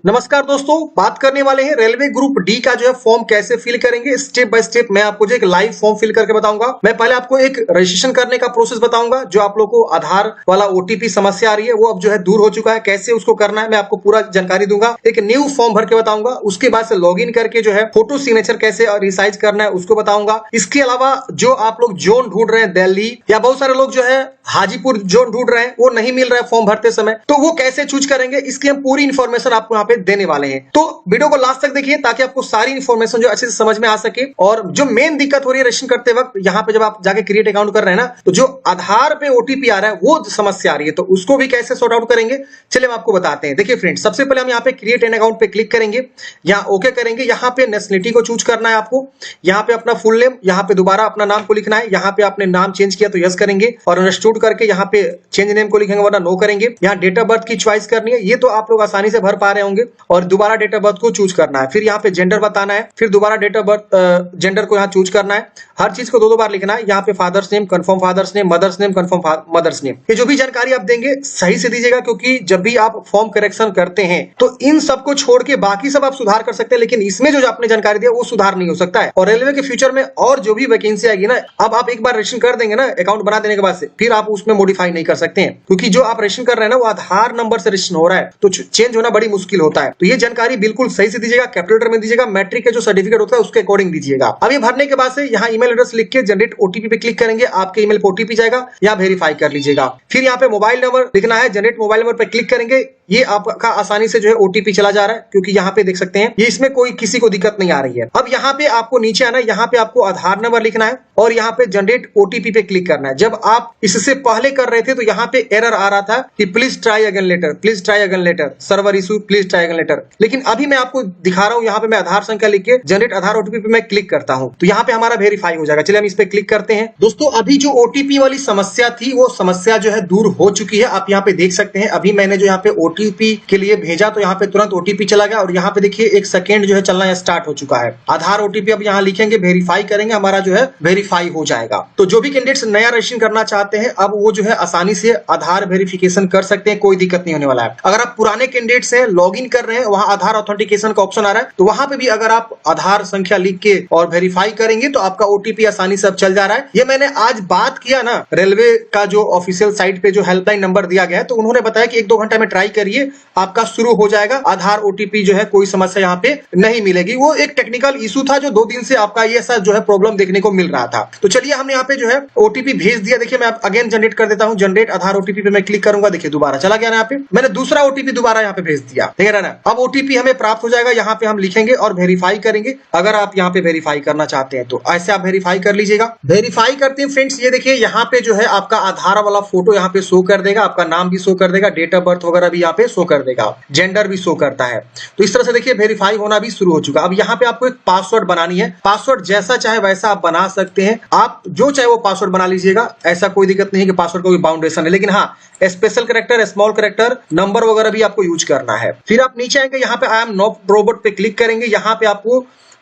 नमस्कार दोस्तों, बात करने वाले हैं रेलवे ग्रुप डी का जो है फॉर्म कैसे फिल करेंगे। स्टेप बाय स्टेप मैं आपको जो एक लाइव फॉर्म फिल करके बताऊंगा। मैं पहले आपको एक रजिस्ट्रेशन करने का प्रोसेस बताऊंगा। जो आप लोग को आधार वाला ओटीपी समस्या आ रही है वो अब जो है दूर हो चुका है। कैसे उसको करना है मैं आपको पूरा जानकारी दूंगा। एक न्यू फॉर्म भर के बताऊंगा। उसके बाद से लॉग इन करके जो है फोटो सिग्नेचर कैसे रिसाइज करना है उसको बताऊंगा। इसके अलावा जो आप लोग जोन ढूंढ रहे हैं दिल्ली या बहुत सारे लोग जो है हाजीपुर जोन ढूंढ रहे हैं वो नहीं मिल रहा है फॉर्म भरते समय, तो वो कैसे चूज करेंगे इसकी हम पूरी इंफॉर्मेशन आपको यहाँ पे देने वाले हैं। तो वीडियो को लास्ट तक देखिए ताकि आपको सारी इंफॉर्मेशन जो अच्छे से समझ में आ सके। और जो मेन दिक्कत हो रही है रजिस्ट्रेशन करते वक्त यहाँ पे जब आप जाके क्रिएट अकाउंट कर रहे हैं ना, तो जो आधार पे ओटीपी आ रहा है वो समस्या आ रही है, तो उसको भी कैसे सॉर्ट आउट करेंगे चलिए हम आपको बताते हैं। देखिए फ्रेंड्स, सबसे पहले हम यहाँ पे क्रिएट एन अकाउंट पे क्लिक करेंगे, यहाँ ओके करेंगे। यहाँ पे नेशनलिटी को चूज करना है आपको। यहाँ पे अपना फुल नेम, यहाँ पे दोबारा अपना नाम को लिखना है। यहाँ पे आपने नाम चेंज किया तो यस करेंगे और अंडरस्टूड करके यहाँ पे चेंज नेम को लिखेंगे वरना नो करेंगे। यहाँ डेट ऑफ बर्थ की चॉइस करनी है, ये तो आप लोग आसानी से भर पा रहे होंगे। और दोबारा डेट ऑफ बर्थ को चूज करना है। फिर यहाँ पे जेंडर बताना है, फिर दोबारा डेट ऑफ बर्थ जेंडर को यहाँ चूज करना है। हर चीज को दो बार लिखना है। यहाँ पे father's name confirm father's name, mother's name confirm mother's name. ये जो भी जानकारी आप देंगे सही से दीजिएगा, क्योंकि जब भी आप फॉर्म करेक्शन करते हैं तो इन सबको छोड़ के बाकी सब आप सुधार कर सकते हैं, लेकिन इसमें जो आपने जानकारी दिया वो सुधार नहीं हो सकता है। और रेलवे के फ्यूचर में और जो भी वैकेंसी आएगी ना, अब आप एक बार रजिस्ट्रेशन कर देंगे ना अकाउंट बना देने के बाद से, फिर आप उसमें मॉडिफाई नहीं कर सकते हैं, क्योंकि जो आप रजिस्ट्रेशन कर रहे हैं ना वो आधार नंबर से रजिस्ट्रेशन हो रहा है, तो चेंज होना बड़ी मुश्किल होता है। तो ये जानकारी बिल्कुल सही से दीजिएगा, कैपिटल में दीजिएगा, मैट्रिक का जो सर्टिफिकेट होता है उसके अकॉर्डिंग दीजिएगा। अब ये भरने के बाद से यहाँ ईमेल एड्रेस लिख के जनरेट ओटीपी पे क्लिक करेंगे, आपके ईमेल पे ओटीपी जाएगा, या वेरीफाई कर लीजिएगा। फिर यहाँ पे मोबाइल नंबर लिखना है, जनरेट मोबाइल नंबर पे क्लिक करेंगे। ये आपका आसानी से जो है ओटीपी चला जा रहा है, क्योंकि यहाँ पे देख सकते हैं ये इसमें कोई किसी को दिक्कत नहीं आ रही है। अब यहाँ पे आपको नीचे आना है, यहाँ पे आपको आधार नंबर लिखना है और यहाँ पे जनरेट ओटीपी पे क्लिक करना है। जब आप इससे पहले कर रहे थे तो यहाँ पे एरर आ रहा था कि please try again later, please try again later, server issue, please try again later. लेकिन अभी मैं आपको दिखा रहा हूँ, यहाँ पे मैं आधार संख्या लिख के जनरेट आधार ओटीपी पे मैं क्लिक करता हूँ तो यहाँ पे हमारा वेरीफाई हो जाएगा। चलिए हम इस पे क्लिक करते हैं। दोस्तों, अभी जो ओटीपी वाली समस्या थी वो समस्या जो है दूर हो चुकी है। आप यहाँ पे देख सकते हैं, अभी मैंने जो यहाँ पे ओटीपी के लिए भेजा तो यहाँ पे तुरंत ओटीपी चला गया और यहाँ पे देखिए 1 सेकेंड जो है चलना स्टार्ट हो चुका है। आधार ओटीपी अब यहाँ लिखेंगे, वेरीफाई करेंगे, हमारा जो है वेरीफाई हो जाएगा। तो जो भी कैंडिडेट्स नया रजिस्ट्रेशन करना चाहते हैं अब वो जो है आसानी से आधार वेरिफिकेशन कर सकते हैं, कोई दिक्कत नहीं होने वाला है। अगर आप पुराने कैंडिडेट्स हैं, लॉग इन कर रहे हैं, वहां आधार ऑथेंटिकेशन का ऑप्शन आ रहा है, तो वहां पे भी अगर आप आधार संख्या लिख के और वेरीफाई करेंगे तो आपका ओटीपी आसानी से अब चल जा रहा है। ये मैंने आज बात किया ना, रेलवे का जो ऑफिशियल साइट पे जो हेल्पलाइन नंबर दिया गया है, तो उन्होंने बताया कि 1-2 घंटा में ट्राई करिए, आपका शुरू हो जाएगा। आधार ओटीपी जो है कोई समस्या यहाँ पे नहीं मिलेगी। वो एक टेक्निकल इशू था जो 2 दिन से आपका ये ऐसा जो है प्रॉब्लम देखने को मिल रहा था। तो चलिए हमने यहाँ पे जो है ओटीपी भेज दिया। देखिए मैं अगेन जनरेट कर देता हूँ, जनरेट आधार ओटीपी पे मैं क्लिक करूंगा, देखिए दोबारा चला गया ना। यहाँ पे मैंने दूसरा ओटीपी दोबारा यहाँ पे भेज दिया, ठीक है ना। अब ओटीपी हमें प्राप्त हो जाएगा, यहाँ पे हम लिखेंगे और वेरीफाई करेंगे। अगर आप यहाँ पे वेरीफाई करना चाहते हैं तो ऐसे आप वेरीफाई कर लीजिएगा। वेरीफाई करते हैं फ्रेंड्स, ये देखिए यहाँ पे जो है आपका आधार वाला फोटो यहाँ पे शो कर देगा, आपका नाम भी शो कर देगा, डेट ऑफ बर्थ वगैरह भी यहाँ पे शो कर देगा, जेंडर भी शो करता है। तो इस तरह से देखिए वेरीफाई होना भी शुरू हो चुका। अब यहाँ पे आपको एक पासवर्ड बनानी है। पासवर्ड जैसा चाहे वैसा आप बना सकते हैं, आप जो चाहे वो पासवर्ड बना लीजिएगा, ऐसा कोई दिक्कत नहीं है कि पासवर्ड का कोई बाउंडेशन है। लेकिन हाँ, special character, small character, number वगैरह भी आपको यूज करना है। फिर आप नीचे आएंगे, यहाँ पे आई एम नॉट रोबोट पे क्लिक करेंगे। यहाँ पे आपको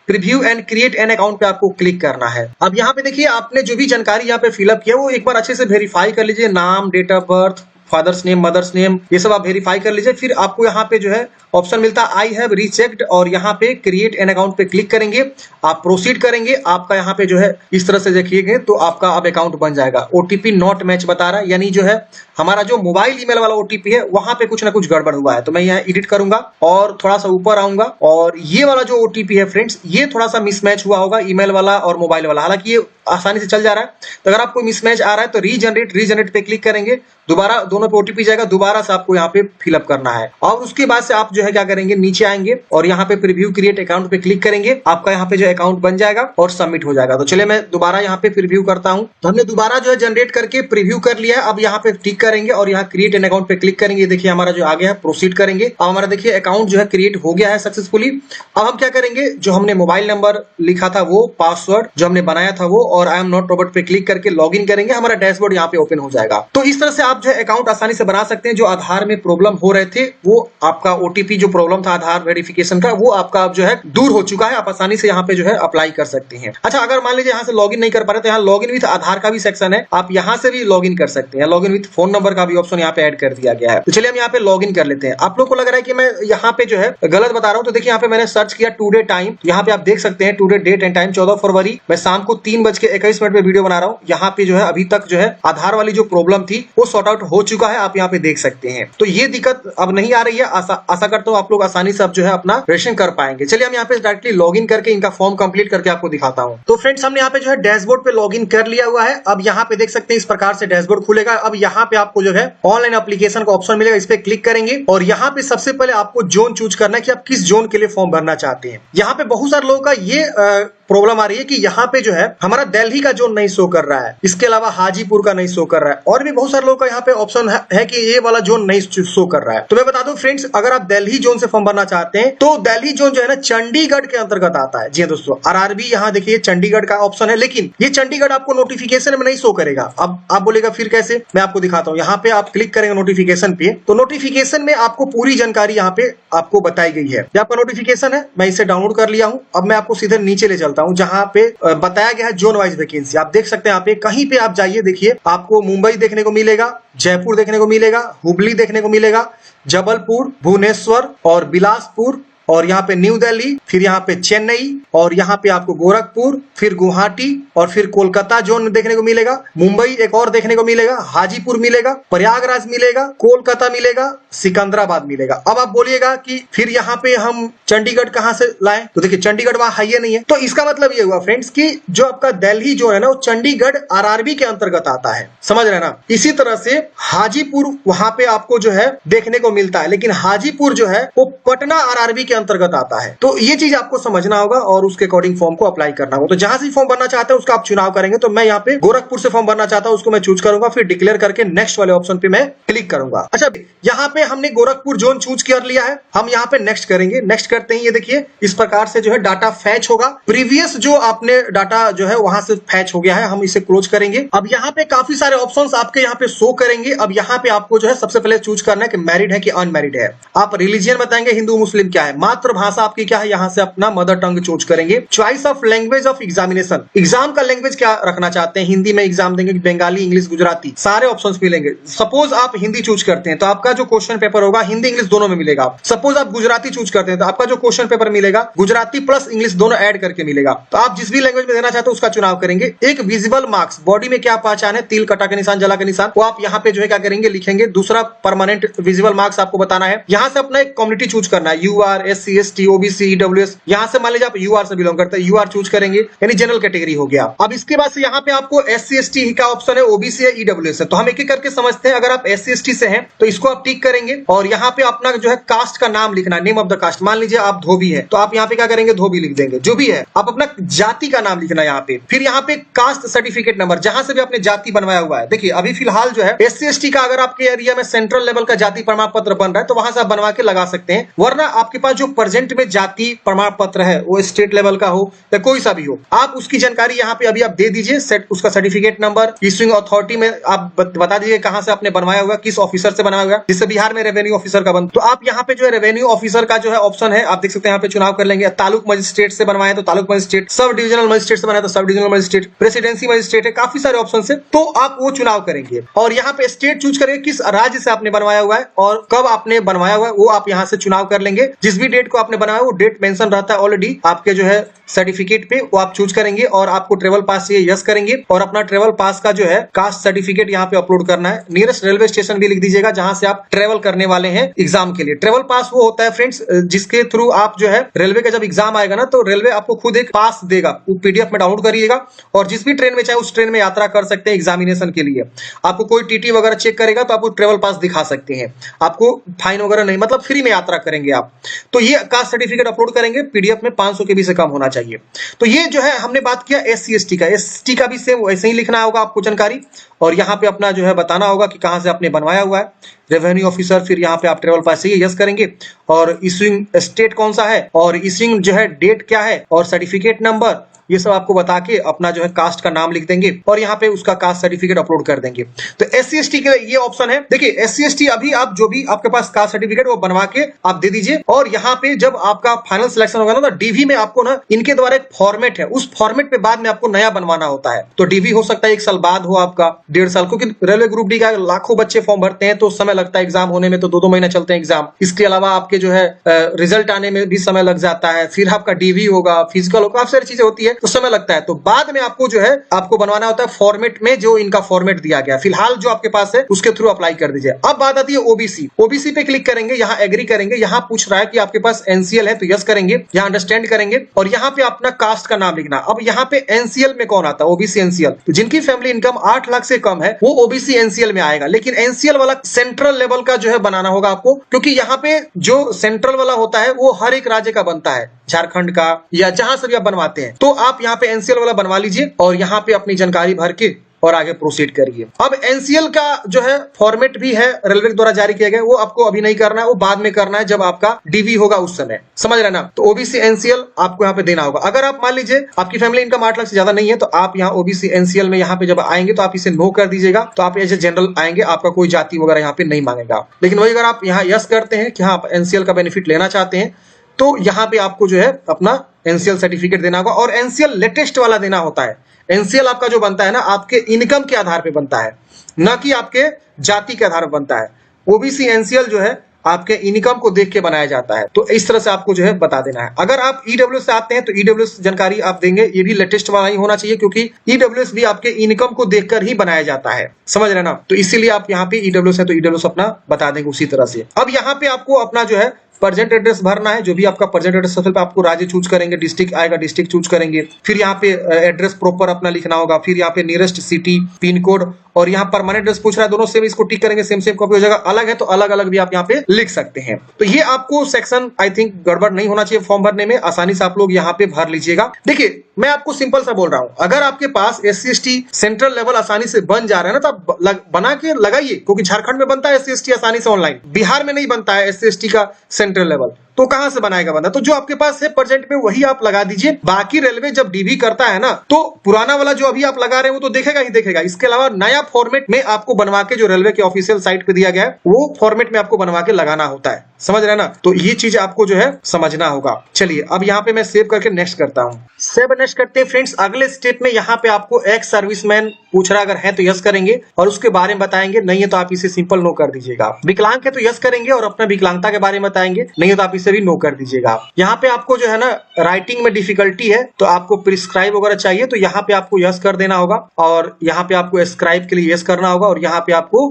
preview and create an account पे आपको क्लिक करना है। अब यहाँ पे देखिए आपने जो भी जानकारी यहाँ पे फिलअप किया वो एक बार अच्छे से वेरीफाई कर लीजिए। नाम, date of birth, father's name, mother's name, ये सब आप वेरीफाई कर लीजिए। फिर आपको यहाँ पे जो है ऑप्शन मिलता है आई हैव रीचेक्ड, और यहाँ पे क्रिएट एन अकाउंट पे क्लिक करेंगे, आप प्रोसीड करेंगे। आपका यहाँ पे जो है इस तरह से देखिएगा तो आपका अब अकाउंट बन जाएगा। ओटीपी नॉट मैच बता रहा है, यानी जो है हमारा जो मोबाइल ईमेल वाला ओटीपी है वहां पे कुछ ना कुछ गड़बड़ हुआ है। तो मैं यहाँ एडिट करूंगा और थोड़ा सा ऊपर आऊंगा, और ये वाला जो ओटीपी है फ्रेंड्स ये थोड़ा सा मिसमैच हुआ होगा, ईमेल वाला और मोबाइल वाला। हालांकि ये आसानी से चल जा रहा है। तो अगर आपको मिसमैच आ रहा है तो रीजनरेट पे क्लिक करेंगे, दोबारा दोनों पे ओटीपी जाएगा, दोबारा से आपको यहाँ पे फिलअप करना है। और उसके बाद से आप जो है क्या करेंगे, नीचे आएंगे और यहाँ पे प्रीव्यू क्रिएट अकाउंट पे क्लिक करेंगे, आपका यहाँ पे जो अकाउंट बन जाएगा और सबमिट हो जाएगा। तो चलिए मैं दोबारा यहाँ पे प्रीव्यू करता हूँ। तो हमने दोबारा जो है जनरेट करके प्रीव्यू कर लिया है। अब यहाँ पे टिक करेंगे और यहाँ क्रिएट एन अकाउंट पे क्लिक करेंगे। देखिए हमारा जो आ गया है, प्रोसीड करेंगे। अब हमारा देखिए अकाउंट जो है क्रिएट हो गया है सक्सेसफुली। अब हम क्या करेंगे, जो हमने मोबाइल नंबर लिखा था वो, पासवर्ड जो हमने बनाया था वो, और आई एम नॉट रोबोट पे क्लिक करके लॉग इन करेंगे, हमारा डैशबोर्ड यहाँ पे ओपन हो जाएगा। तो इस तरह से आप जो है अकाउंट अकाउंट आसानी से बना सकते हैं। जो आधार में प्रॉब्लम हो रहे थे, वो आपका ओटीपी जो प्रॉब्लम था आधार वेरिफिकेशन का, वो आपका अब जो है दूर हो चुका है। आप आसानी से यहाँ पे जो है अप्लाई कर सकते हैं। अच्छा, अगर मान लीजिए यहाँ से लॉगिन नहीं कर पा रहे तो यहाँ लॉगिन विथ आधार का भी सेक्शन है, आप यहाँ से भी लॉगिन कर सकते हैं। लॉगिन विथ फोन नंबर का भी ऑप्शन यहाँ पे ऐड कर दिया गया है। तो चलिए हम यहाँ पे लॉगिन कर लेते हैं। आप लोग को लग रहा है कि मैं यहाँ पे जो है गलत बता रहा हूँ, तो देखिए यहाँ पे मैंने सर्च किया टुडे टाइम, यहाँ पे आप देख सकते हैं टुडे डेट एंड टाइम 14 फरवरी, मैं शाम को 3:21 में वीडियो बना रहा हूँ। यहाँ पे जो है अभी तक जो है आधार वाली जो प्रॉब्लम थी वो सॉर्ट आउट हो चुका है, आप यहाँ पे देख सकते हैं। तो ये दिक्कत अब नहीं आ रही है। आशा करता हूँ आप लोग आसानी से अब जो है अपना रजिस्ट्रेशन कर पाएंगे। चलिए हम यहाँ पे डायरेक्टली लॉगिन करके इनका फॉर्म कंप्लीट करके आपको दिखाता हूँ। तो फ्रेंड्स, हमने यहाँ पे जो है डैशबोर्ड पे लॉगिन कर लिया हुआ है। अब यहाँ पे देख सकते हैं इस प्रकार से डैशबोर्ड खुलेगा। अब यहाँ पे आपको जो है ऑनलाइन एप्लीकेशन का ऑप्शन मिलेगा, इस पे क्लिक करेंगे और यहाँ पे सबसे पहले आपको जोन चूज करना है कि आप किस जोन के लिए फॉर्म भरना चाहते हैं। यहाँ पे बहुत सारे लोगों का ये प्रॉब्लम आ रही है कि यहाँ पे जो है हमारा दिल्ली का जोन नहीं शो कर रहा है, इसके अलावा हाजीपुर का नहीं शो कर रहा है, और भी बहुत सारे लोगों का यहाँ पे ऑप्शन है कि ये वाला जोन नहीं शो कर रहा है। तो मैं बता दूं फ्रेंड्स, अगर आप दिल्ली जोन से फॉर्म भरना चाहते हैं तो दिल्ली जोन जो है ना चंडीगढ़ के अंतर्गत आता है। जी हाँ दोस्तों, आरआरबी यहाँ देखिए चंडीगढ़ का ऑप्शन है, लेकिन ये चंडीगढ़ आपको नोटिफिकेशन में नहीं शो करेगा। अब आप बोलेगा फिर कैसे, मैं आपको दिखाता हूँ। यहाँ पे आप क्लिक करेंगे नोटिफिकेशन पे, तो नोटिफिकेशन में आपको पूरी जानकारी यहाँ पे आपको बताई गई है। ये आपका नोटिफिकेशन है, मैं इसे डाउनलोड कर लिया हूँ। अब मैं आपको सीधे नीचे ले चलता हूँ जहाँ पे बताया गया है जोन वाइज वैकेंसी। आप देख सकते हैं यहाँ पे, कहीं पे आप जाइए देखिए आपको मुंबई देखने को मिलेगा, जयपुर देखने को मिलेगा, हुबली देखने को मिलेगा, जबलपुर, भुवनेश्वर और बिलासपुर, और यहाँ पे न्यू दिल्ली, फिर यहाँ पे चेन्नई, और यहाँ पे आपको गोरखपुर, फिर गुवाहाटी, और फिर कोलकाता जोन देखने को मिलेगा, मुंबई एक और देखने को मिलेगा, हाजीपुर मिलेगा, प्रयागराज मिलेगा, कोलकाता मिलेगा, सिकंदराबाद मिलेगा। अब आप बोलिएगा कि फिर यहाँ पे हम चंडीगढ़ कहाँ से लाएं, तो देखिए चंडीगढ़ वहां है ही नहीं है। तो इसका मतलब ये हुआ फ्रेंड्स कि जो आपका दिल्ली जो है ना वो चंडीगढ़ आरआरबी के अंतर्गत आता है, समझ रहे ना। इसी तरह से हाजीपुर वहां पे आपको जो है देखने को मिलता है, लेकिन हाजीपुर जो है वो पटना आरआरबी के अंतर्गत आता है। तो ये चीज आपको समझना होगा और उसके अकॉर्डिंग फॉर्म को अप्लाई करना होगा। तो जहां से फॉर्म भरना चाहते हैं उसका आप चुनाव करेंगे। तो मैं यहाँ पे गोरखपुर से फॉर्म भरना चाहता हूं, उसको मैं चूज करूंगा, फिर डिक्लेयर करके नेक्स्ट वाले ऑप्शन पे मैं क्लिक करूंगा। अच्छा, यहाँ पे हमने गोरखपुर जोन चूज कर लिया है, हम यहाँ पे नेक्स्ट करेंगे। नेक्स्ट करते ही ये देखिए इस प्रकार से जो है डाटा फैच होगा। प्रीवियस जो आपने डाटा जो है वहां से फैच हो गया है, हम इसे क्लोज करेंगे। अब यहाँ पे काफी सारे ऑप्शंस आपके यहाँ पे शो करेंगे। अब यहाँ पे आपको जो है सबसे पहले चूज करना है कि मैरिड है कि अनमैरिड है। आप रिलीजियन बताएंगे हिंदू मुस्लिम क्या है, मातृभाषा आपकी क्या है, यहाँ से अपना मदर टंग चूज करेंगे। Choice of language of examination, exam का लैंग्वेज क्या रखना चाहते हैं, हिंदी में एग्जाम देंगे, बंगाली, इंग्लिश, गुजराती, सारे ऑप्शंस मिलेंगे। सपोज आप हिंदी चूज करते हैं तो आपका जो क्वेश्चन पेपर होगा हिंदी इंग्लिश दोनों में मिलेगा। सपोज आप गुजराती चूज करते हैं तो आपका जो क्वेश्चन पेपर मिलेगा गुजराती प्लस इंग्लिश दोनों ऐड करके मिलेगा। तो आप जिस भी लैंग्वेज में देना चाहते हो उसका चुनाव करेंगे। एक विजिबल मार्क्स, बॉडी में क्या पहचान है, तिल, कटा के निशान, जला के निशान, वो आप यहाँ पे जो है क्या करेंगे लिखेंगे। दूसरा परमानेंट विजिबल मार्क्स आपको बताना है। यहाँ से अपना एक कम्युनिटी चूज करना है, UR, SC, ST, OBC, EWS. यहाँ से मान लीजिए आप यूआर से बिलोंग करते हैं, यूआर चूज करेंगे, यानी जनरल कैटेगरी हो गया। अब इसके बाद से यहाँ पे आपको एससी, एसटी का ऑप्शन है, ओबीसी है, ईडब्ल्यूएस है। तो हम एक एक करके समझते हैं। अगर आप एससी, एसटी से हैं तो इसको आप टिक करेंगे और यहाँ पे अपना जो है कास्ट का नाम लिखना है, नेम ऑफ द कास्ट। मान लीजिए आप धोबी है तो आप यहाँ पे क्या करेंगे, धोबी लिख देंगे, जो भी है। आप अपना जाति का नाम लिखना है यहाँ पे। फिर यहाँ पे कास्ट सर्टिफिकेट नंबर, जहां से भी आपने जाति बनवाया हुआ है। देखिए अभी फिलहाल जो है एससी, एसटी का अगर आपके एरिया में सेंट्रल लेवल का जाति प्रमाण पत्र बन रहा है तो वहां से आप बनवा के लगा सकते हैं। वरना आपके पास जो प्रेजेंट में जाति प्रमाण पत्र है वो स्टेट लेवल का हो या कोई सा भी हो, आप उसकी जानकारी यहाँ पे अभी आप दे दीजिए। सेट उसका सर्टिफिकेट नंबर, इश्यूइंग अथॉरिटी में आप बता दीजिए कहां से आपने बनवाया हुआ, किस ऑफिसर से बनवाया हुआ। जैसे बिहार में रेवेन्यू ऑफिसर का बन, तो आप यहाँ पे जो है रेवेन्यू ऑफिसर का जो है ऑप्शन है, आप देख सकते हैं यहाँ पे चुनाव कर लेंगे। तालुक मजिस्ट्रेट से बनवाए तो taluk magistrate, sub divisional magistrate से बनाए तो sub divisional magistrate, presidency magistrate है, काफी सारे ऑप्शन है। तो आप वो चुनाव करेंगे और यहाँ पे स्टेट चूज करेंगे, किस राज्य से आपने बनवाया हुआ है और कब आपने बनवाया हुआ है वो आप यहाँ से चुनाव कर लेंगे। जिस भी डेट को आपने बनाया वो डेट मेंशन रहता है ऑलरेडी आपके जो है सर्टिफिकेट पे, वो आप चूज करेंगे और आपको ट्रेवल पास से यस करेंगे और अपना ट्रेवल पास का जो है कास्ट सर्टिफिकेट यहाँ पे अपलोड करना है। नियरेस्ट रेलवे स्टेशन भी लिख दीजिएगा जहां से आप ट्रेवल करने वाले हैं एग्जाम के लिए। ट्रेवल पास वो होता है फ्रेंड्स जिसके थ्रू आप जो है रेलवे का जब एग्जाम आएगा ना तो रेलवे आपको खुद एक पास देगा, वो पीडीएफ में डाउनलोड करिएगा और जिस भी ट्रेन में चाहे उस ट्रेन में यात्रा कर सकते हैं एग्जामिनेशन के लिए। आपको कोई टीटी वगैरह चेक करेगा तो आपको ट्रेवल पास दिखा सकते हैं, आपको फाइन वगैरह नहीं, मतलब फ्री में यात्रा करेंगे आप। तो ये कास्ट सर्टिफिकेट अपलोड करेंगे, पीडीएफ में 500 KB से कम होना चाहिए। तो ये जो है हमने बात किया एससी, एसटी का। एसटी का भी सेम वैसे ही लिखना होगा आपको जानकारी और यहाँ पे अपना जो है बताना होगा कि कहां से आपने बनवाया हुआ है, रेवेन्यू ऑफिसर, फिर यहाँ पे आप ट्रेवल पास से यस करेंगे और इश्यूइंग स्टेट कौन सा है और इश्यूइंग जो है डेट क्या है और सर्टिफिकेट नंबर ये सब आपको बता के अपना जो है कास्ट का नाम लिख देंगे और यहाँ पे उसका कास्ट सर्टिफिकेट अपलोड कर देंगे। तो SC/ST के लिए ये ऑप्शन है। देखिए SC/ST अभी आप जो भी आपके पास कास्ट सर्टिफिकेट वो बनवा के आप दे दीजिए, और यहाँ पे जब आपका फाइनल सिलेक्शन होगा ना, तो DV में आपको ना इनके द्वारा एक फॉर्मेट है, उस फॉर्मेट पे बाद में आपको नया बनवाना होता है। तो DV हो सकता है 1 साल बाद हो, आपका 1.5 साल, क्योंकि रेलवे ग्रुप डी का लाखों बच्चे फॉर्म भरते हैं तो समय लगता है एग्जाम होने में, तो 2-2 महीने चलते हैं एग्जाम। इसके अलावा आपके जो है रिजल्ट आने में भी समय लग जाता है, फिर आपका DV होगा, फिजिकल होगा, काफी सारी चीजें होती है तो समय लगता है। तो बाद में आपको जो है आपको बनवाना होता है फॉर्मेट में, जो इनका फॉर्मेट दिया गया फिलहाल जो आपके पास है उसके थ्रू अप्लाई कर दीजिए। अब बात आती है ओबीसी पे क्लिक करेंगे, यहाँ एग्री करेंगे, यहाँ पूछ रहा है कि आपके पास NCL है तो यस करेंगे, यहाँ अंडरस्टैंड करेंगे और यहाँ पे अपना कास्ट का नाम लिखना। अब यहाँ पे NCL में कौन आता है? OBC NCL। तो जिनकी फैमिली इनकम 8 लाख से कम है वो OBC NCL में आएगा, लेकिन NCL वाला सेंट्रल लेवल का जो है बनाना होगा आपको, क्योंकि यहाँ पे जो सेंट्रल वाला होता है वो हर एक राज्य का बनता है, झारखंड का या जहां से भी आप बनवाते हैं। तो आप यहाँ पे NCL वाला बनवा लीजिए और यहाँ पे अपनी जानकारी भर के और आगे प्रोसीड करिए। अब NCL का जो है फॉर्मेट भी है रेलवे द्वारा जारी किया गया, वो आपको अभी नहीं करना है, वो बाद में करना है जब आपका DV होगा उस समय, समझ रहे ना। तो OBC NCL आपको यहाँ पे देना होगा। अगर आप मान लीजिए आपकी फैमिली इनकम 8 लाख से ज्यादा नहीं है तो आप यहाँ OBC NCL में यहाँ पे जब आएंगे तो आप इसे नो कर दीजिएगा, तो आप एज ए जनरल आएंगे, आपका कोई जाति वगैरह यहाँ पे नहीं मांगेगा। लेकिन वही अगर आप यहाँ यस करते हैं कि हाँ आप NCL का बेनिफिट लेना चाहते हैं तो यहाँ पे आपको जो है अपना NCL सर्टिफिकेट देना होगा, और NCL लेटेस्ट वाला देना होता है। NCL आपका जो बनता है ना आपके इनकम के आधार पे बनता है, ना कि आपके जाति के आधार पर बनता है। OBC NCL जो है आपके इनकम को देख के बनाया जाता है। तो इस तरह से आपको जो है बता देना है। अगर आप EWS से आते हैं तो EWS जानकारी आप देंगे, ये भी लेटेस्ट वाला ही होना चाहिए, क्योंकि EWS भी आपके इनकम को देखकर ही बनाया जाता है, समझ रहे ना। तो इसीलिए आप यहाँ पे EWS है तो EWS अपना बता देंगे उसी तरह से। अब यहाँ पे आपको अपना जो है प्रेजेंट एड्रेस भरना है, जो भी आपका प्रेजेंट एड्रेस सबसे पहले आपको राज्य चूज करेंगे, डिस्ट्रिक्ट आएगा डिस्ट्रिक्ट चूज करेंगे, फिर यहाँ पे एड्रेस प्रॉपर अपना लिखना होगा, फिर यहाँ पे नियरेस्ट सिटी पिन कोड, और यहाँ परमानेंट एड्रेस पूछ रहा है, दोनों सेम, इसको टिक करेंगे, सेम सेम कॉपी हो जाएगा। अलग है तो अलग अलग भी आप यहाँ पे लिख सकते हैं। तो ये आपको सेक्शन आई थिंक गड़बड़ नहीं होना चाहिए फॉर्म भरने में, आसानी से आप लोग यहाँ पे भर लीजिएगा। देखिए मैं आपको सिंपल सा बोल रहा हूँ, अगर आपके पास SC/ST सेंट्रल लेवल आसानी से बन जा रहा है ना तो आप बना के लगाइए, क्योंकि झारखंड में बनता है SC/ST आसानी से ऑनलाइन, बिहार में नहीं बनता है SC/ST का सेंट्रल लेवल, तो कहां से बनाएगा बंदा? तो जो आपके पास है प्रेजेंट में वही आप लगा दीजिए। बाकी रेलवे जब DV करता है ना तो पुराना वाला जो अभी आप लगा रहे हैं वो तो देखेगा ही देखेगा। इसके अलावा नया फॉर्मेट में आपको बनवा के, जो रेलवे के ऑफिशियल साइट पे दिया गया है वो फॉर्मेट में आपको बनवा के लगाना होता है, समझ रहे ना। तो ये चीज आपको जो है समझना होगा। चलिए अब यहाँ पे मैं सेव करके नेक्स्ट करता हूँ। सेव नेक्स्ट करते हैं फ्रेंड्स। अगले स्टेप में यहाँ पे आपको एक्स सर्विसमैन पूछ रहा, अगर है तो यस करेंगे और उसके बारे में बताएंगे, नहीं है तो आप इसे सिंपल नो कर दीजिएगा। विकलांग है तो यस करेंगे और अपना विकलांगता के बारे में बताएंगे, नहीं है तो आप इसे भी नो कर दीजिएगा। यहाँ पे आपको जो है ना राइटिंग में डिफिकल्टी है तो आपको प्रिस्क्राइब वगैरह चाहिए तो यहाँ पे आपको यस कर देना होगा, और यहाँ पे आपको स्क्राइब के लिए यस करना होगा, और यहाँ पे आपको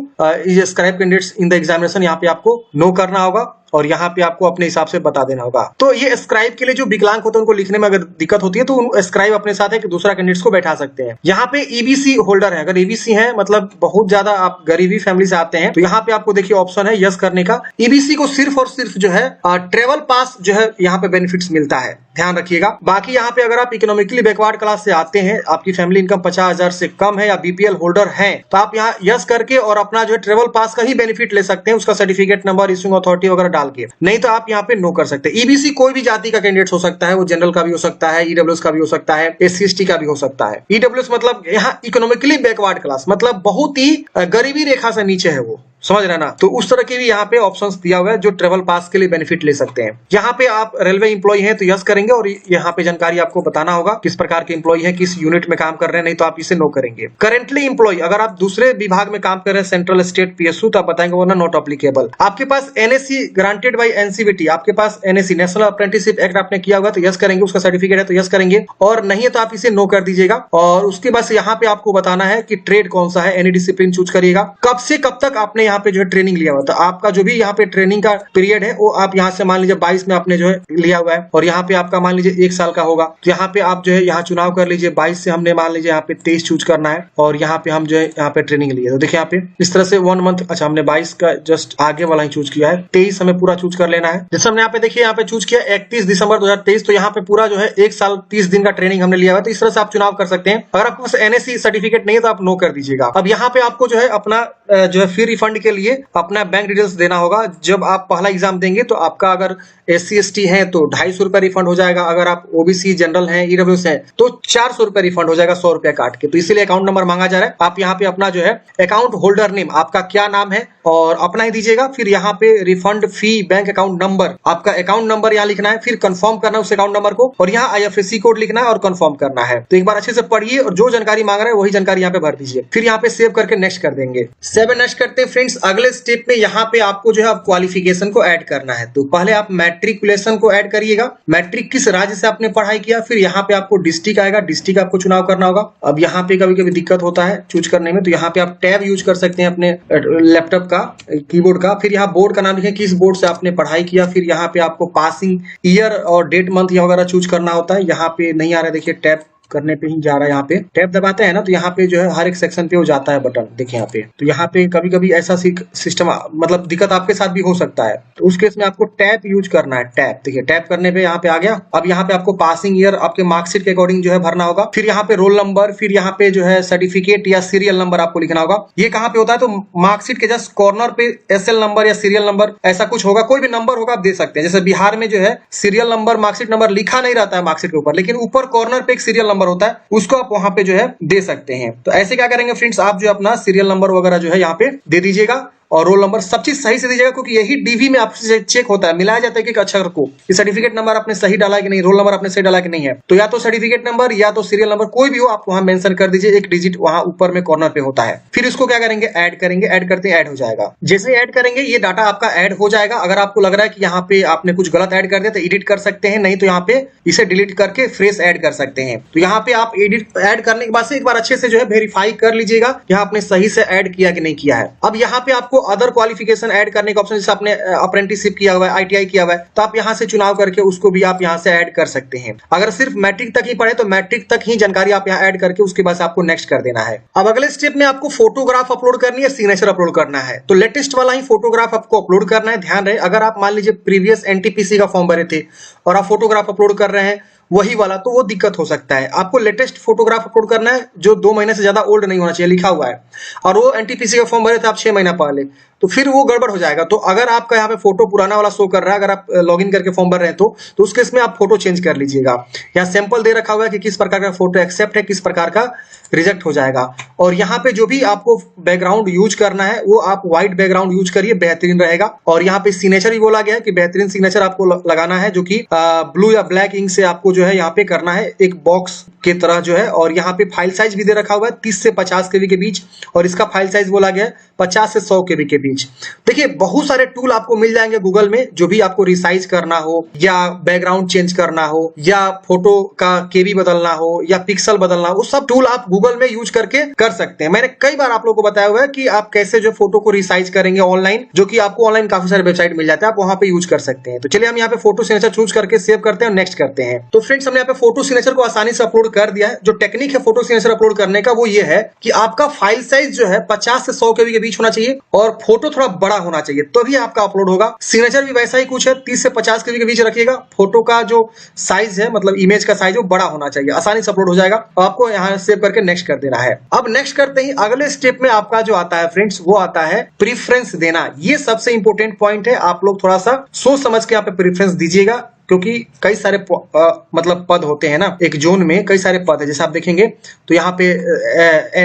scribe candidates in the examination यहाँ पे आपको नो करना होगा, और यहाँ पे आपको अपने हिसाब से बता देना होगा। तो ये स्क्राइब के लिए जो विकलांग होते हैं उनको लिखने में अगर दिक्कत होती है तो स्क्राइब अपने साथ है कि दूसरा कैंडिडेट्स को बैठा सकते हैं। यहाँ पे EBC होल्डर है, अगर EBC है मतलब बहुत ज्यादा आप गरीबी फैमिली से आते हैं तो यहाँ पे आपको देखिए ऑप्शन है यस करने का। EBC को सिर्फ और सिर्फ जो है ट्रेवल पास जो है यहाँ पे बेनिफिट्स मिलता है, ध्यान रखिएगा। बाकी यहाँ पे अगर आप इकोनॉमिकली बैकवर्ड क्लास से आते हैं, आपकी फैमिली इनकम 50,000 से कम है या BPL होल्डर है, तो आप यहाँ यस करके और अपना जो है ट्रेवल पास का ही बेनिफिट ले सकते हैं, उसका सर्टिफिकेट नंबर, इशूइंग अथॉरिटी वगैरह डाल के। नहीं तो आप यहाँ पे नो कर सकते। EBC कोई भी जाति का कैंडिडेट हो सकता है, वो जनरल का भी हो सकता है, EWS का भी हो सकता है, SC/ST का भी हो सकता है। EWS मतलब यहाँ इकोनॉमिकली बैकवर्ड क्लास, मतलब बहुत ही गरीबी रेखा से नीचे है वो, समझ रहे ना। तो उस तरह के भी यहाँ पे ऑप्शंस दिया हुआ है जो ट्रेवल पास के लिए बेनिफिट ले सकते हैं। यहाँ पे आप रेलवे एम्प्लॉय हैं तो यस करेंगे, और यहाँ पे जानकारी आपको बताना होगा किस प्रकार के एम्प्लॉय हैं, किस यूनिट में काम कर रहे हैं, नहीं तो आप इसे नो करेंगे। करेंटली एम्प्लॉय, अगर आप दूसरे विभाग में काम कर रहे हैं, सेंट्रल, स्टेट, PSU, तो आप बताएंगे वो ना नॉट अप्लीकेबल। आपके पास NSC ग्रांटेड बाई NCVT, आपके पास NSC नेशनल अप्रेंटिसशिप एक्ट आपने किया होगा तो यस करेंगे, उसका सर्टिफिकेट है तो यस करेंगे, और नहीं है तो आप इसे नो कर दीजिएगा। और उसके बाद यहाँ पे आपको बताना है कि ट्रेड कौन सा है, एनी डिसिप्लिन चूज करिएगा, कब से कब तक आपने यहाँ पे जो है ट्रेनिंग लिया हुआ। तो आपका जो भी यहाँ पे ट्रेनिंग का पीरियड है वो आप यहाँ से मान लीजिए 22 में आपने जो है लिया हुआ है, और यहाँ पे आपका मान लीजिए 1 साल का होगा, तो यहाँ पे आप जो है यहाँ चुनाव कर लीजिए। 22 से हमने मान लीजिए यहाँ पे 23 चूज करना है, और यहाँ पे हम जो है यहाँ पे ट्रेनिंग लिए। तो देखिए यहाँ पे इस तरह से 1 मंथ, अच्छा हमने 22 का जस्ट आगे वाला ही चूज किया है, 23 हमें पूरा चूज कर लेना है। जैसे हमने यहाँ पे देखिए यहाँ पे चूज किया 31 दिसंबर 2023, तो यहाँ पे पूरा जो है 1 साल 30 दिन का ट्रेनिंग हमने लिया हुआ है। तो इस तरह से आप चुनाव कर सकते हैं। अगर आपके पास NSC सर्टिफिकेट नहीं है तो आप नो कर दीजिएगा। अब यहाँ पे आपको जो है अपना जो है फी रिफंड रिफंड के लिए अपना बैंक डिटेल्स देना होगा। जब आप पहला एग्जाम देंगे तो आपका अगर SC ST है तो 250 रुपए रिफंड हो जाएगा, अगर आप OBC जनरल हैं EWS है तो 400 रुपए रिफंड हो जाएगा 100 रुपया काट के। तो इसीलिए अकाउंट नंबर मांगा जा रहा है। आप यहाँ पे अपना जो है अकाउंट होल्डर नेम आपका क्या नाम है और अपना ही दीजिएगा। फिर यहाँ पे रिफंड फी बैंक अकाउंट नंबर, आपका अकाउंट नंबर यहाँ लिखना है, फिर कंफर्म करना है उस अकाउंट नंबर को और यहाँ IFSC कोड लिखना है और कंफर्म करना है। तो एक बार अच्छे से पढ़िए और जो जानकारी मांग रहा है वही जानकारी यहाँ पे भर दीजिए। फिर यहाँ पे सेव करके नेक्स्ट कर देंगे। 7 नेक्स्ट करते हैं फ्रेंड्स। अगले स्टेप में यहाँ पे आपको जो है क्वालिफिकेशन को ऐड करना है। तो पहले आप मैट्रिकुलेशन को ऐड करिएगा, मैट्रिक किस राज्य से आपने पढ़ाई किया। फिर यहाँ पे आपको डिस्ट्रिक्ट आएगा, डिस्ट्रिक्ट आपको चुनाव करना होगा। अब यहाँ पे कभी कभी दिक्कत होता है चूज करने में, तो यहाँ पे आप टैब यूज कर सकते हैं अपने लैपटॉप का, कीबोर्ड का। फिर यहाँ बोर्ड का नाम लिखें, किस बोर्ड से आपने पढ़ाई किया। फिर यहाँ पे आपको पासिंग ईयर और डेट मंथ या वगैरह चूज करना होता है। यहाँ पे नहीं आ रहा है, देखिए टैब करने पे ही जा रहा है। यहाँ पे टैब दबाते हैं ना तो यहाँ पे जो है हर एक सेक्शन पे हो जाता है बटन, देखिए यहाँ पे। तो यहाँ पे कभी कभी ऐसा सिस्टम मतलब दिक्कत आपके साथ भी हो सकता है, तो उस केस में आपको टैब यूज करना है। टैब देखिए, टैब करने पे यहाँ पे आ गया। अब यहाँ पे आपको पासिंग ईयर आपके मार्कशीट के अकॉर्डिंग जो है भरना होगा। फिर यहाँ पे रोल नंबर, फिर यहाँ पे जो है सर्टिफिकेट या सीरियल नंबर आपको लिखना होगा। ये कहाँ पे होता है तो मार्कशीट के जस्ट कॉर्नर पे SL नंबर या सीरियल नंबर ऐसा कुछ होगा, कोई भी नंबर होगा आप दे सकते हैं। जैसे बिहार में जो है सीरियल नंबर मार्कशीट नंबर लिखा नहीं रहता है मार्कशीट के ऊपर, लेकिन ऊपर कॉर्नर पे एक सीरियल नंबर होता है, उसको आप वहां पे जो है दे सकते हैं। तो ऐसे क्या करेंगे फ्रेंड्स, आप जो अपना सीरियल नंबर वगैरह जो है यहाँ पे दे दीजिएगा और रोल नंबर सब चीज सही से दीजिएगा, क्योंकि यही DV में आपसे चेक होता है, मिलाया जाता है कि अक्षर को कि सर्टिफिकेट नंबर आपने सही डाला है कि नहीं, रोल नंबर आपने सही डाला कि नहीं है। तो या तो सर्टिफिकेट नंबर या तो सीरियल नंबर कोई भी हो आप वहां मेंशन कर दीजिए, एक डिजिट वहां ऊपर में कॉर्नर पे होता है। फिर इसको क्या करेंगे, ऐड करेंगे। ऐड करते ऐड हो जाएगा। जैसे ऐड करेंगे ये डाटा आपका ऐड हो जाएगा। अगर आपको लग रहा है कि यहाँ पे आपने कुछ गलत ऐड कर दिया तो एडिट कर सकते हैं, नहीं तो यहाँ पे इसे डिलीट करके फ्रेश ऐड कर सकते हैं। तो यहाँ पे आप एडिट ऐड करने के बाद से एक बार अच्छे से जो है वेरीफाई कर लीजिएगा यहाँ आपने सही से ऐड किया कि नहीं किया है। अब यहाँ पे आपको अदर क्वालिफिकेशन ऐड करने का ऑप्शन, जैसे आपने अप्रेंटिसशिप किया हुआ है, ITI किया हुआ है, तो आप यहां से चुनाव करके उसको भी आप यहां से ऐड कर सकते हैं। अगर सिर्फ मैट्रिक तक ही पढ़े तो मैट्रिक तक ही जानकारी आप यहां ऐड करके उसके बाद आपको नेक्स्ट कर देना है। अब अगले स्टेप में आपको फोटोग्राफ अपलोड करनी है, सिग्नेचर अपलोड करना है। तो लेटेस्ट वाला ही फोटोग्राफ आपको अपलोड करना है। ध्यान रहे, अगर आप मान लीजिए प्रीवियस NTPC का फॉर्म भरे थे और आप फोटोग्राफ अपलोड कर रहे हैं वही वाला, तो वो दिक्कत हो सकता है। आपको लेटेस्ट फोटोग्राफ अपलोड करना है जो 2 महीने से ज्यादा ओल्ड नहीं होना चाहिए, लिखा हुआ है। और वो NTPC का फॉर्म भरे थे आप 6 महीना पहले, तो फिर वो गड़बड़ हो जाएगा। तो अगर आपका यहाँ पे फोटो पुराना वाला शो कर रहा है, अगर आप लॉगिन करके फॉर्म भर रहे हैं तो उस केस में आप फोटो चेंज कर लीजिएगा। यहाँ सैंपल दे रखा हुआ है कि किस प्रकार का फोटो एक्सेप्ट है, किस प्रकार का रिजेक्ट हो जाएगा। और यहाँ पे जो भी आपको बैकग्राउंड यूज करना है वो आप व्हाइट बैकग्राउंड यूज करिए, बेहतरीन रहेगा। और यहाँ पे सिग्नेचर भी बोला गया है कि बेहतरीन सिग्नेचर आपको लगाना है, जो कि ब्लू या ब्लैक इंक से आपको जो है यहाँ पे करना है, एक बॉक्स के तरह जो है। और यहाँ पे फाइल साइज भी दे रखा हुआ है 30 से 50 KB के बीच, और इसका फाइल साइज बोला गया है 50 से 100 KB के बीच। देखिए बहुत सारे टूल आपको मिल जाएंगे गूगल में, जो भी आपको रिसाइज करना हो या बैकग्राउंड चेंज करना हो या फोटो का KB बदलना हो या पिक्सल बदलना हो, वो सब टूल आप गूगल में यूज करके कर सकते हैं। मैंने कई बार आप लोगों को बताया हुआ है कि आप कैसे जो फोटो को रिसाइज करेंगे ऑनलाइन, जो कि आपको ऑनलाइन काफी सारे वेबसाइट मिल जाते हैं, आप वहां पे यूज कर सकते हैं। तो चलिए हम यहाँ पे फोटो सिग्नेचर चूज करके सेव करते हैं और नेक्स्ट करते हैं। तो फ्रेंड्स हमने यहाँ पे फोटो सिग्नेचर को आसानी से अपलोड कर दिया है। जो टेक्निक है फोटो सिग्नेचर अपलोड करने का वो ये है कि आपका फाइल साइज जो है 50 से 100 KB के बीच होना चाहिए और फोटो थोड़ा बड़ा होना चाहिए, तभी आपका अपलोड होगा। सिग्नेचर भी वैसा ही कुछ है, 30 से 50 KB के बीच रखिएगा। फोटो का जो साइज है, मतलब इमेज का साइज, वो बड़ा होना चाहिए, आसानी से अपलोड हो जाएगा। आपको यहाँ सेव करके नेक्स्ट कर देना है। अब नेक्स्ट करते ही अगले स्टेप में आपका जो आता है फ्रेंड्स, वो आता है प्रीफरेंस देना। ये सबसे इंपॉर्टेंट पॉइंट है। आप लोग थोड़ा सा सोच समझ के यहाँ पे प्रीफरेंस दीजिएगा, क्योंकि कई सारे मतलब पद होते हैं ना, एक जोन में कई सारे पद है। जैसे आप देखेंगे तो यहाँ पे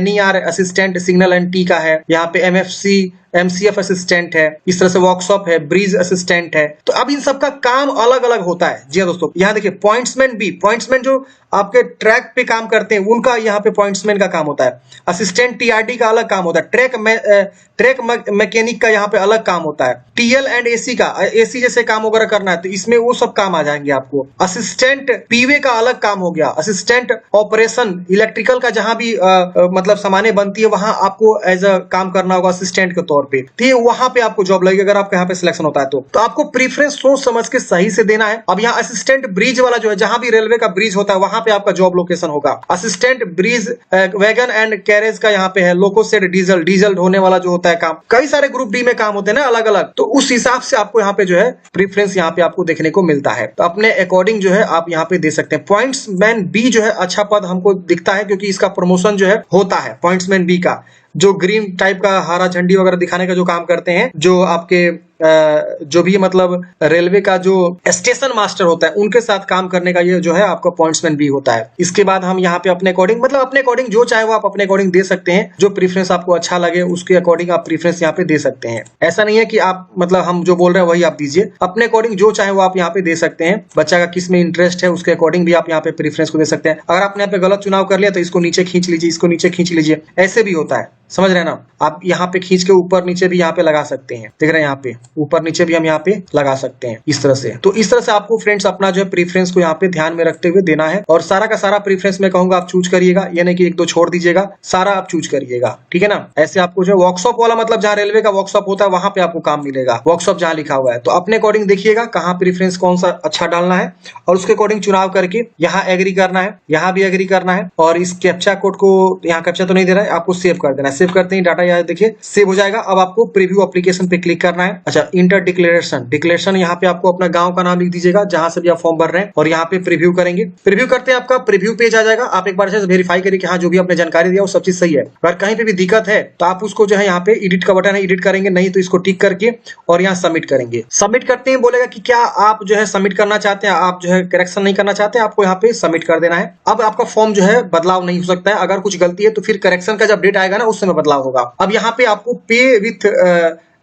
NER assistant signal and T का है, यहाँ पे MFC MCF असिस्टेंट है, इस तरह से वर्कशॉप है, ब्रिज असिस्टेंट है। तो अब इन सबका काम अलग अलग होता है। जी हाँ दोस्तों, यहाँ देखिए पॉइंट्समैन भी, पॉइंट्समैन जो आपके ट्रैक पे काम करते हैं उनका यहाँ पे पॉइंट्समैन का काम होता है। असिस्टेंट TRD का अलग काम होता है। ट्रैक मैकेनिक का यहाँ पे अलग काम होता है। TL एंड AC का, AC जैसे काम वगैरह करना है तो इसमें वो सब काम आ जाएंगे आपको। असिस्टेंट PV का अलग काम हो गया। असिस्टेंट ऑपरेशन इलेक्ट्रिकल का जहां भी मतलब सामाने बनती है वहां आपको एज अ काम करना होगा असिस्टेंट के तौर पे। तो ये वहां पे आपको जॉब लगेगी अगर आपका यहाँ पे सिलेक्शन होता है तो आपको प्रीफरेंस सोच समझ के सही से देना है। अब यहाँ असिस्टेंट ब्रिज वाला जो है, जहां भी रेलवे का ब्रिज होता है वहां पे आपका जॉब लोकेशन होगा। Assistant bridge wagon and carriage का यहाँ पे है। लोको सेड डीजल ढोने वाला जो होता है काम, कई सारे ग्रुप डी में काम होते हैं ना अलग अलग, तो उस हिसाब से आपको यहाँ पे जो है प्रीफरेंस यहाँ पे आपको देखने को मिलता है। तो अपने अकॉर्डिंग जो है आप यहाँ पे दे सकते हैं। पॉइंट्समैन बी जो है अच्छा पद हमको दिखता है, क्योंकि इसका प्रमोशन जो है होता है पॉइंट्समैन बी का। जो ग्रीन टाइप का हरा झंडी वगैरह दिखाने का जो काम करते हैं, जो आपके जो भी मतलब रेलवे का जो स्टेशन मास्टर होता है उनके साथ काम करने का ये जो है आपका पॉइंट्समैन भी होता है। इसके बाद हम यहाँ पे अपने अकॉर्डिंग मतलब अपने अकॉर्डिंग जो चाहे वो आप अपने अकॉर्डिंग दे सकते हैं, जो प्रीफरेंस आपको अच्छा लगे उसके अकॉर्डिंग आप प्रीफरेंस यहाँ पे दे सकते हैं। ऐसा नहीं है कि आप मतलब हम जो बोल रहे हैं वही आप दीजिए, अपने अकॉर्डिंग जो चाहे वो आप यहाँ पे दे सकते हैं। बच्चा का किस में इंटरेस्ट है उसके अकॉर्डिंग भी आप यहाँ पे प्रीफरेंस को दे सकते हैं। अगर आपने यहाँ पे गलत चुनाव कर लिया तो इसको नीचे खींच लीजिए, इसको नीचे खींच लीजिए, ऐसे भी होता है, समझ रहे हैं ना। आप यहाँ पे खींच के ऊपर नीचे भी यहाँ पे लगा सकते हैं, देख रहे हैं यहाँ पे ऊपर नीचे भी हम यहाँ पे लगा सकते हैं इस तरह से। तो इस तरह से आपको फ्रेंड्स अपना जो है प्रीफरेंस को यहाँ पे ध्यान में रखते हुए देना है, और सारा का सारा प्रीफरेंस मैं कहूंगा आप चूज करिएगा, यानी कि एक दो छोड़ दीजिएगा, सारा आप चूज करिएगा, ठीक है ना। ऐसे आपको जो वर्कशॉप वाला मतलब जहाँ रेलवे का वर्कशॉप होता है वहां पे आपको काम मिलेगा, वर्कशॉप जहाँ लिखा हुआ है। तो अपने अकॉर्डिंग देखिएगा कहाँ प्रीफरेंस कौन सा अच्छा डालना है, और उसके अकॉर्डिंग चुनाव करके यहाँ एग्री करना है, यहाँ भी एग्री करना है, और इस कैप्चा कोड को यहाँ कैप्चा तो नहीं दे रहा है, आपको सेव कर देना है। सेव करते ही डाटा यहाँ देखिए सेव हो जाएगा। अब आपको प्रीव्यू एप्लीकेशन पे क्लिक करना है। अच्छा, इंटर डिक्लेरेशन यहाँ पे आपको अपना गांव का नाम लिख दीजिएगा जहां से भी आप फॉर्म भर रहे हैं, और यहाँ पे प्रीव्यू करेंगे। प्रीव्यू करते हैं आपका प्रीव्यू पेज आ जाएगा। आप एक बार से वेरीफाई करिए कि हाँ जो भी आपने जानकारी दिया वो सब चीज सही है। अगर कहीं पे भी दिक्कत है तो आप उसको जो है यहाँ पे एडिट का बटन है, एडिट करेंगे, नहीं तो इसको टिक करके और यहाँ सबमिट करेंगे। सबमिट करते हैं बोलेगा कि क्या आप जो है सबमिट करना चाहते हैं, आप जो है करेक्शन नहीं करना चाहते, आपको यहाँ पे सबमिट कर देना है। अब आपका फॉर्म जो है बदलाव नहीं हो सकता है, अगर कुछ गलती है तो फिर करेक्शन का जब डेट आएगा ना उस समय बदलाव होगा। अब यहाँ पे आपको पे विथ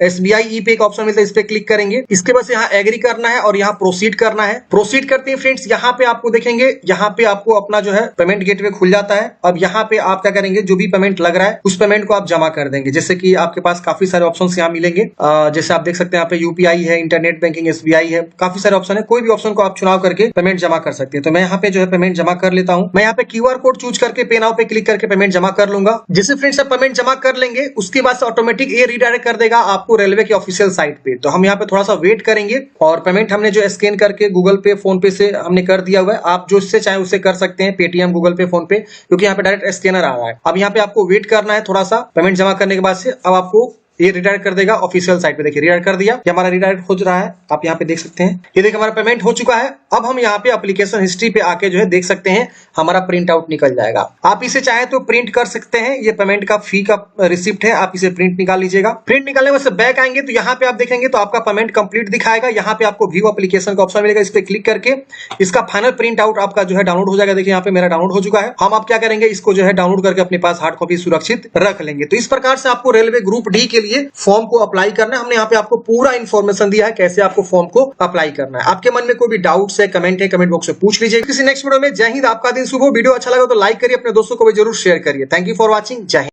SBI ई पे का ऑप्शन मिलता है, इस पे क्लिक करेंगे। इसके बाद यहाँ एग्री करना है और यहाँ प्रोसीड करना है। प्रोसीड करते हैं फ्रेंड्स, यहाँ पे आपको देखेंगे, यहाँ पे आपको अपना जो है पेमेंट गेटवे खुल जाता है। अब यहाँ पे आप क्या करेंगे, जो भी पेमेंट लग रहा है उस पेमेंट को आप जमा कर देंगे। जैसे कि आपके पास काफी सारे ऑप्शन यहाँ मिलेंगे, जैसे आप देख सकते हैं यहाँ पे UPI है, इंटरनेट बैंकिंग SBI है, काफी सारे ऑप्शन है। कोई भी ऑप्शन को आप चुनाव करके पेमेंट जमा कर सकते हैं। तो मैं यहाँ पे जो है पेमेंट जमा कर लेता हूँ। मैं यहाँ पे QR कोड चूज करके पे नाउ पे क्लिक करके पेमेंट जमा कर लूंगा। जैसे फ्रेंड्स आप पेमेंट जमा कर लेंगे उसके बाद ऑटोमेटिक ये रिडायरेक्ट कर देगा आपको रेलवे के ऑफिशियल साइट पे। तो हम यहाँ पे थोड़ा सा वेट करेंगे, और पेमेंट हमने जो स्कैन करके गूगल पे फोन पे से हमने कर दिया हुआ है। आप जो इससे चाहे उससे कर सकते हैं, पेटीएम गूगल पे फोन पे, क्योंकि यहाँ पे डायरेक्ट स्कैनर आ रहा है। अब यहाँ पे आपको वेट करना है थोड़ा सा, पेमेंट जमा करने के बाद से अब आपको ये रिडायरेक्ट कर देगा ऑफिशियल साइट पे। देखिए रिडायरेक्ट कर दिया, ये हमारा रिडायरेक्ट हो रहा है, आप यहाँ पे देख सकते हैं। ये देखिए हमारा पेमेंट हो चुका है। अब हम यहाँ पे एप्लीकेशन हिस्ट्री पे आके जो है देख सकते हैं हमारा प्रिंट आउट निकल जाएगा। आप इसे चाहे तो प्रिंट कर सकते हैं, ये पेमेंट का फी का रिसिप्ट है, आप इसे प्रिंट निकाल लीजिएगा। प्रिंट निकालने में बैक आएंगे तो यहाँ पे आप देखेंगे तो आपका पेमेंट कंप्लीट दिखाएगा। यहाँ पे आपको व्यू एप्लीकेशन का ऑप्शन मिलेगा, इस पे क्लिक करके इसका फाइनल प्रिंट आउट आपका जो है डाउनलोड हो जाएगा। देखिए यहाँ पे मेरा डाउनलोड हो चुका है। हम आप क्या करेंगे, इसको जो है डाउनलोड करके अपने पास हार्ड कॉपी सुरक्षित रख लेंगे। तो इस प्रकार से आपको रेलवे ग्रुप डी के लिए फॉर्म को अप्लाई करना है। हमने यहाँ पे आपको पूरा इंफॉर्मेशन दिया है कैसे आपको फॉर्म को अप्लाई करना है। आपके मन में कोई भी डाउट्स है, कमेंट है, कमेंट बॉक्स में पूछ लीजिए। किसी नेक्स्ट वीडियो में। जय हिंद, आपका दिन शुभ हो। वीडियो अच्छा लगा तो लाइक करिए, अपने दोस्तों को भी जरूर शेयर करिए। Thank you for watching. जय हिंद।